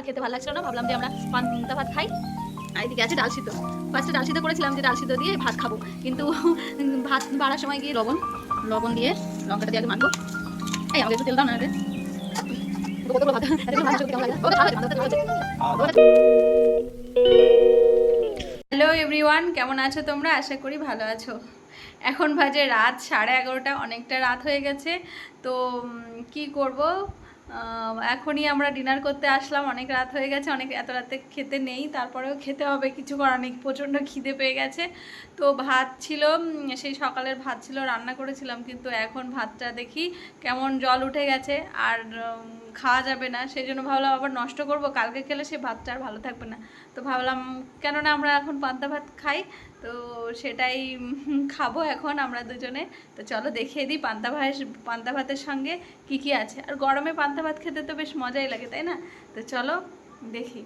আর খেতে ভালো লাগছিল না, ভাবলাম যে আমরা পান্তা ভাত খাই। আর এদিকে আছে ডাল সিদ্ধ। ফার্স্টে ডাল সিদ্ধ করেছিলাম যে ডাল সিদ্ধ দিয়ে ভাত খাবো, কিন্তু ভাত বাড়ার সময় গিয়ে লবণ দিয়ে লঙ্কাটা দিয়ে আগে মাখবো। এই আমাকে একটু তেল দাও না রে। কতগুলো ভাত কেমন লাগে? হ্যালো এভরিওয়ান, কেমন আছো তোমরা? আশা করি ভালো আছো। এখন বাজে রাত 11:30, অনেকটা রাত হয়ে গেছে। তো কি করব, এখনই আমরা ডিনার করতে আসলাম। অনেক রাত হয়ে গেছে, এত রাতে খেতে নেই, তারপরেও খেতে হবে, কিছু করার নেই, প্রচণ্ড খিদে পেয়ে গেছে। তো ভাত ছিল, সেই সকালের ভাত ছিল, রান্না করেছিলাম, কিন্তু এখন ভাতটা দেখি কেমন জল উঠে গেছে, আর খাওয়া যাবে না। সেই জন্য ভাবলাম আবার নষ্ট করব, কালকে খেলে সে ভাতটা আর ভালো থাকবে না। তো ভাবলাম কেননা আমরা এখন পান্তা ভাত খাই, তো সেটাই খাবো এখন আমরা দুজনে। তো চলো দেখিয়ে দিই পান্তা ভাতের সঙ্গে কি কি আছে। আর গরমে পান্তা ভাত খেতে তো বেশ মজাই লাগে, তাই না? তো চলো দেখি।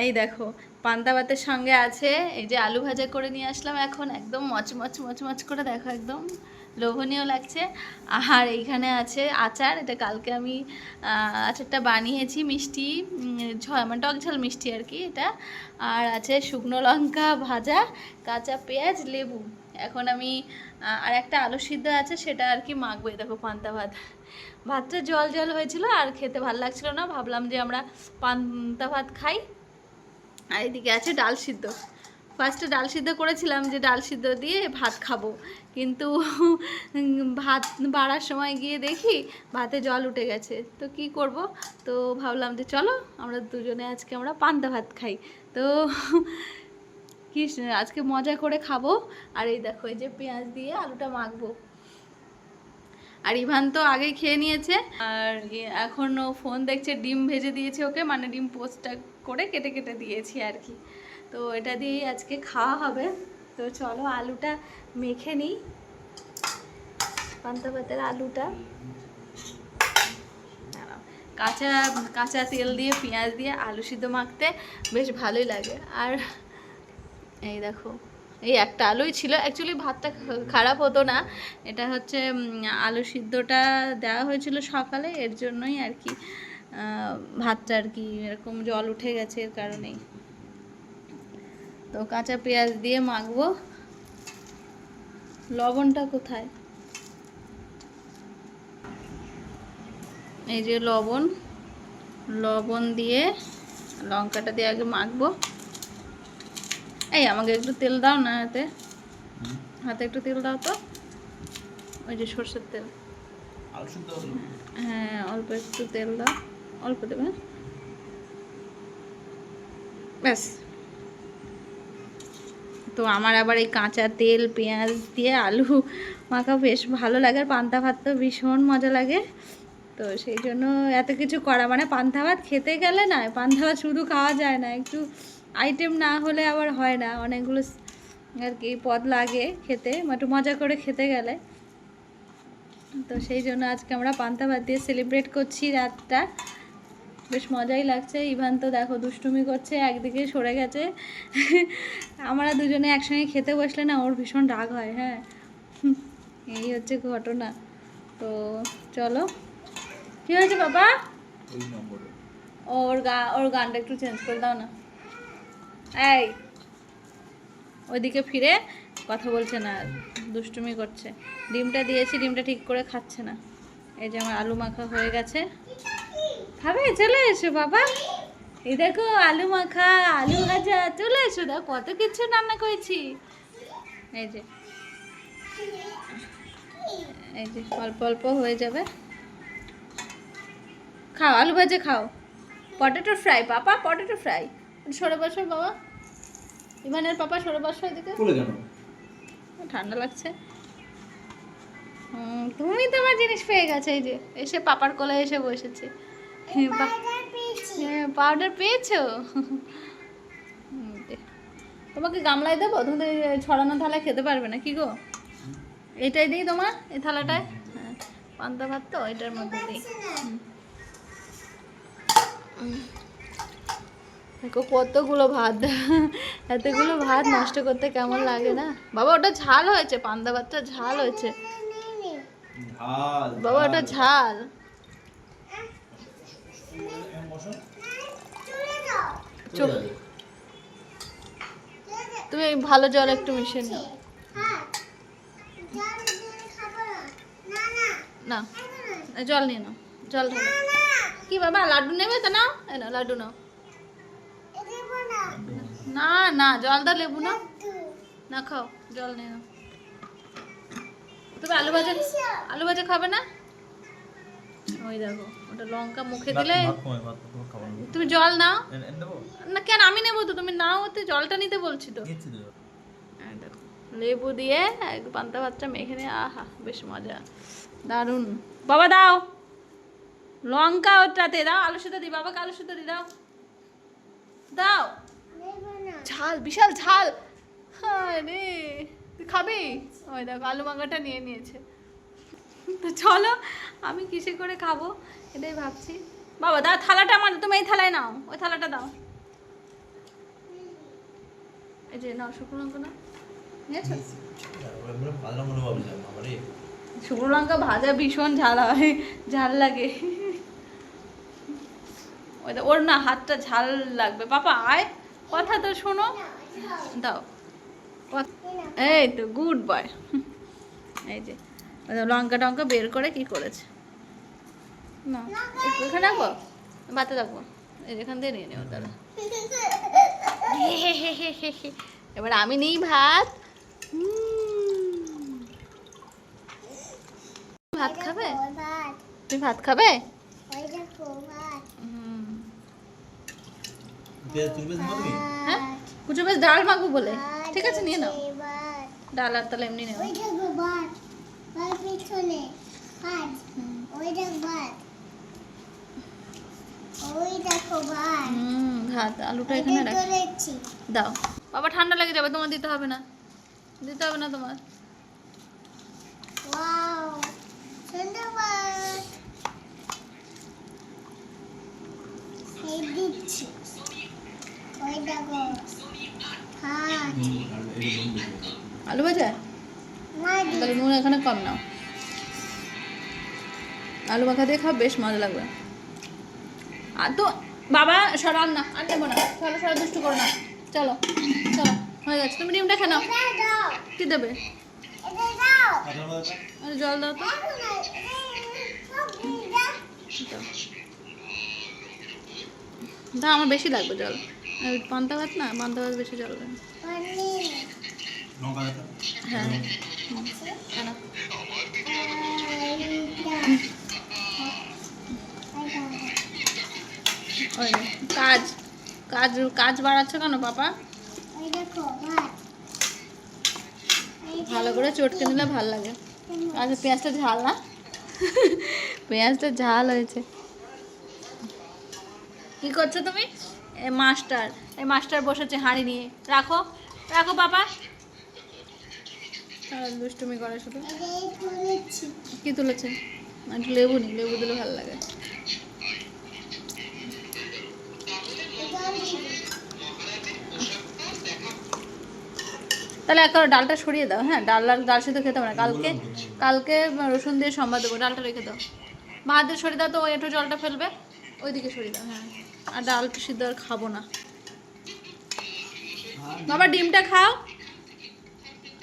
এই দেখো, পান্তা ভাতের সঙ্গে আছে এই যে আলু ভাজা করে নিয়ে আসলাম, এখন একদম মচমচ করে, দেখো একদম লোভনীয় লাগছে। আর এইখানে আছে আচার, এটা কালকে আমি আচারটা বানিয়েছি, মিষ্টি মানে টক ঝাল মিষ্টি আর কি এটা। আর আছে শুকনো লঙ্কা ভাজা, কাঁচা পেঁয়াজ, লেবু। এখন আমি আর একটা আলু সিদ্ধ আছে, সেটা আর কি মাখবো। দেখো পান্তা ভাতটা জল হয়েছিল আর খেতে ভালো লাগছিল না, ভাবলাম যে আমরা পান্তা ভাত খাই। আর এদিকে আছে ডাল সিদ্ধ। ফার্স্টে ডাল সিদ্ধ করেছিলাম যে ডাল সিদ্ধ দিয়ে ভাত খাবো, কিন্তু ভাত বাড়ার সময় গিয়ে দেখি ভাতে জল উঠে গেছে। তো কি করব, তো ভাবলাম যে চলো আমরা দুজনে আজকে আমরা পান্তা ভাত খাই। তো কি আজকে মজা করে খাবো। আর এই দেখো, এই যে পেঁয়াজ দিয়ে আলুটা মাখবো। আর ইভান তো আগেই খেয়ে নিয়েছে, আর এখন ও ফোন দেখছে। ডিম ভেজে দিয়েছি ওকে, মানে ডিম পোস্টটা করে কেটে দিয়েছি আর কি। তো এটা দিয়েই আজকে খাওয়া হবে। তো চলো আলুটা মেখে নিই, পান্তা ভাতের আলুটা। কাঁচা কাঁচা তেল দিয়ে পেঁয়াজ দিয়ে আলু সিদ্ধ মাখতে বেশ ভালোই লাগে। আর এই দেখো, এই একটা আলুই ছিল, অ্যাকচুয়ালি ভাতটা খারাপ হতো না। এটা হচ্ছে আলু সিদ্ধটা দেওয়া হয়েছিল সকালে, এর জন্যই আর কি ভাতটা আর কি এরকম জল উঠে গেছে, এর কারণেই। তো কাঁচা পেঁয়াজ দিয়ে মাখবো। লবণটা কোথায়? এই যে লবণ দিয়ে লঙ্কাটা দিয়ে আগে মাখবো। এই আমাকে একটু তেল দাও না, হাতে একটু তেল দাও তো, ওই যে সর্ষের তেল। হ্যাঁ অল্প একটু তেল দাও, অল্প দেবে, ব্যাস। তো আমার আবার এই কাঁচা তেল পেঁয়াজ দিয়ে আলু মাখা বেশ ভালো লাগে, আর পান্তা ভাত তো ভীষণ মজা লাগে। তো সেই জন্য এত কিছু করা, মানে পান্তা ভাত খেতে গেলে না, পান্তা ভাত শুধু খাওয়া যায় না, একটু আইটেম না হলে আবার হয় না, অনেকগুলো আর কি পদ লাগে খেতে, একটু মজা করে খেতে গেলে। তো সেই জন্য আজকে আমরা পান্তা ভাত দিয়ে সেলিব্রেট করছি রাতটা, বেশ মজাই লাগছে। ইভান তো দেখো দুষ্টুমি করছে, একদিকে সরে গেছে। আমরা দুজনে একসঙ্গে খেতে বসলে না ওর ভীষণ রাগ হয়। হ্যাঁ, এই হচ্ছে ঘটনা। তো চলো, কি হয়েছে বাবা? ওর গানটা একটু চেঞ্জ করে দাও না। এই ওইদিকে ফিরে কথা বলছে না, দুষ্টুমি করছে। ডিমটা দিয়েছি, ডিমটা ঠিক করে খাচ্ছে না। এই যে আমার আলু মাখা হয়ে গেছে, খাবে? চলে এসো বাবা। এই দেখো আলু মাখা, আলু ভাজা, চলে এসো, দেখো কত কিছু রান্না করেছি। এই যে অল্প অল্প হয়ে যাবে। খাও আলু ভাজা খাও। পটেটো ফ্রাই, পাপা পটেটো ফ্রাই। সরে বসো বাবা, ইভানের পাপা সরে বসো এদিকে। ঠান্ডা লাগছে। তুমি তোমার জিনিস পেয়ে গেছে, এই যে এসে পাপার কোলে এসে বসেছে। হ্যাঁ পাউডার পেয়েছো? তোমাকে গামলায় দেবো, তুমি তো ছড়ানো থালায় খেতে পারবে না, কি গো? এইটাই দিই তোমার, এই থালাটায়। হ্যাঁ পান্তা ভাত তো এটার মধ্যে দিই। দেখো কতগুলো ভাত, এতগুলো ভাত নষ্ট করতে কেমন লাগে না বাবা? ওটা ঝাল হয়েছে, পান্তা ভাতটা ঝাল হয়েছে বাবা, ওটা ঝাল। চোখ তুমি ভালো জল একটু মিশিয়ে নিও। না জল নিয়ে নাও, জল ঢালো। কি বাবা লাড্ডু নেবে তো নাও, এই নাও লাড্ডু নাও। না না জল দাও, লেবু নাও না, খাও জল নিয়ে নাও। তুমি আলু ভাজা খাবে না? ওই দেখো ওটা লঙ্কা মুখে দিলে। তুমি জল নাও না। কেন আমি নেবো তো, তুমি নাও, ওতে জলটা নিতে বলছি তো। দেখো লেবু দিয়ে একটু পান্তা ভাতটা মেখে নিয়ে, আহা বেশ মজা, দারুণ। বাবা দাও লঙ্কা ওটাতে দাও, আলু সিদ্ধ দি, বাবাকে আলু সিদ্ধ দি দাও, দাও। ঝাল, বিশাল ঝাল। হ্যাঁ রে তুই খাবি? ওই দেখো আলু মাখাটা নিয়ে নিয়েছে। তো চলো আমি কিসে করে খাবো এটাই ভাবছি। বাবা দাও থালাটা আমার, তুমি এই থালায় নাও, ওই থালাটা দাও। এই যে নাও শুকনো লঙ্কা নাও, নিয়েছো? শুকনো লঙ্কা ভাজা ভীষণ ঝাল হয়, ঝাল লাগে। ওর না হাতটা ঝাল লাগবে। পাপা আয়, কথা তো শোনো, দাও। এই তো গুড বয়। এই যে লঙ্কা টঙ্কা বের করে কি করেছে না, এখানে রাখবো, ভাতে রাখবো, এখান দিয়ে নিয়ে নেবো তারা। এবার আমি নিই ভাত। ভাত খাবে? তুমি ভাত খাবে? হ্যাঁ কুচো বেশ ডাল মাখবো বলে, ঠিক আছে নিয়ে নাও ডাল, আর তাহলে এমনি নেবো। ভাত আলুটা এখানে রাখি, দাও। বাবা ঠান্ডা লেগে যাবে, তোমার দিতে হবে না, দিতে হবে না তোমার। আলু ভাজা তাহলে নুন এখানে কম নাও, আলু মাখা দিয়ে খাও, বেশ মজা লাগবে। আর তো বাবা সরান না, আর নেবো না, চলো সরা দুষ্টু করো না, চলো চলো হয়ে গেছে। তুমি ডিমটা খেয়ে নাও, কি দেবে? জল দাও তো, দাও আমার বেশি লাগবে জল, পান্তা ভাত না, পান্তা ভাত বেশি জল লাগে। হ্যাঁ কাজ কাজ কাজ বাড়াচ্ছ কেন পাপা? ভালো করে চটকে নিলে ভালো লাগে। আচ্ছা পেঁয়াজটা ঝাল না, পেঁয়াজটা ঝাল হয়েছে। কি করছো তুমি? এই মাস্টার বসেছে হাঁড়ি নিয়ে, রাখো রাখো পাপা। দুষ্টুমি করে শুধু। কি তুলেছে? একটু লেবু নি, লেবু দিলে ভালো লাগে। তাহলে একবার ডালটা সরিয়ে দাও। হ্যাঁ ডাল সিদ্ধ খেতে হবে না, কালকে রসুন দিয়ে সম্বাদ দেবো, ডালটা রেখে দাও। ভাত দিয়ে সরিয়ে দাও তো, ওই একটু জলটা ফেলবে, ওইদিকে সরিয়ে দাও। হ্যাঁ আর ডালটা সিদ্ধ আর খাবো না। বাবা ডিমটা খাও,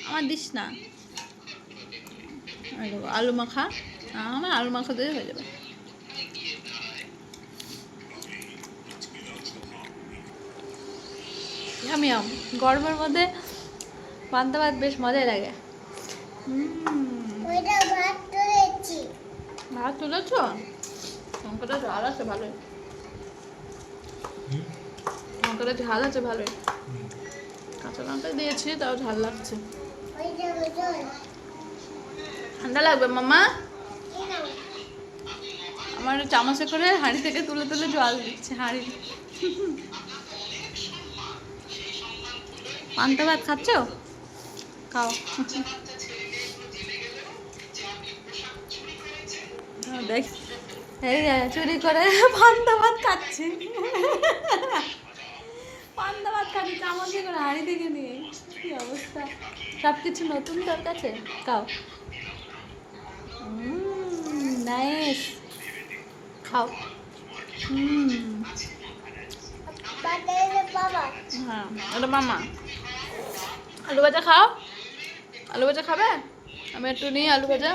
আমার দিস না। আলু মাখা, আমার আলু মাখা দিয়ে হয়ে যাবে। আমি গরমের মধ্যে পান্তা ভাত বেশ মজাই লাগে। ভাত তুলেছ, লঙ্কাটা ঝাল আছে ভালোই, লঙ্কাটা ঝাল আছে ভালোই, কাঁচা লঙ্কা দিয়েছি তাও ঝাল লাগছে। ঠান্ডা লাগবে মামা। আমার চামচে করে হাঁড়ি থেকে তুলে তুলে জল দিচ্ছে হাঁড়ি। পান্তা ভাত খাচ্ছ? খাও। দেখ এই চুরি করে পান্তা ভাত খাচ্ছি, পান্তা ভাত খাচ্ছি চামচে করে হাঁড়ি থেকে নিয়ে। কি অবস্থা, সব কিছু নতুন তোর কাছে, খাও। নাইস, খাও। হ্যাঁ ওটা মামা। আলু ভাজা খাও, আলু ভাজা খাবে? আমি একটু নিই আলু ভাজা।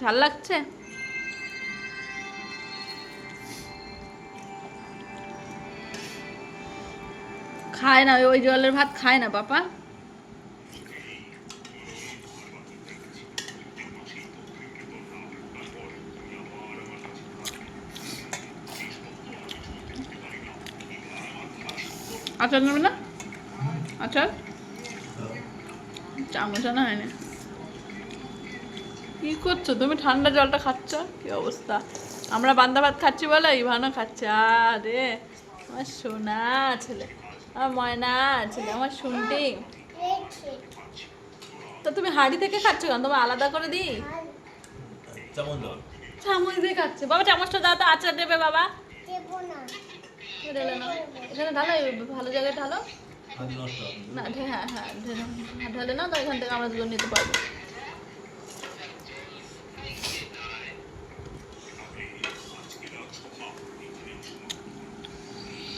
ঝাল লাগছে? খায় না, ওই জলের ভাত খায় না পাপা। আচার নেবে না? আচার চামচ আনা হয়নি। কি করছো তুমি? ঠান্ডা জলটা খাচ্ছ, কি অবস্থা। আমরা বান্দা ভাত খাচ্ছি বলে ইভানও খাচ্ছে। আরে আমার সোনা ছেলে, আমার ময়না ছেলে, আমার শুনটি। তো তুমি হাঁড়ি থেকে খাচ্ছ কেন? তোমার আলাদা করে দিই। চামচ দিয়ে খাচ্ছে বাবা। চামচটা দাও তো, আচার দেবে বাবা। ঢেলে নাও, এখানে ঢালো, ভালো জায়গায় ঢালো না। হ্যাঁ হ্যাঁ ঢেলে নাও, তো এখান থেকে আমরা দুজন নিতে পারবো।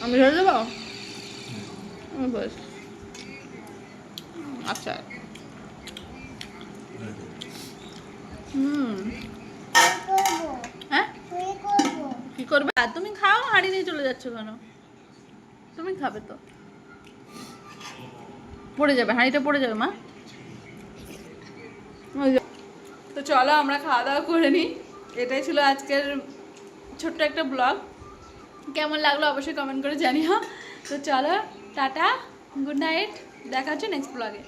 আমি ঢেলে দেবো? আচ্ছা হ্যাঁ কি করবে? আর তুমি খাও, হাঁড়ি নিয়ে চলে যাচ্ছ কেন? তুমি খাবে তো, পড়ে যাবে, হাঁড়িটা পড়ে যাবে মা। তো চলো আমরা খাওয়া দাওয়া করে নিই। এটাই ছিল আজকের ছোট্ট একটা ব্লগ। কেমন লাগলো অবশ্যই কমেন্ট করে জানিও। তো চলো, টাটা, গুড নাইট, দেখা হচ্ছে নেক্সট ব্লগে।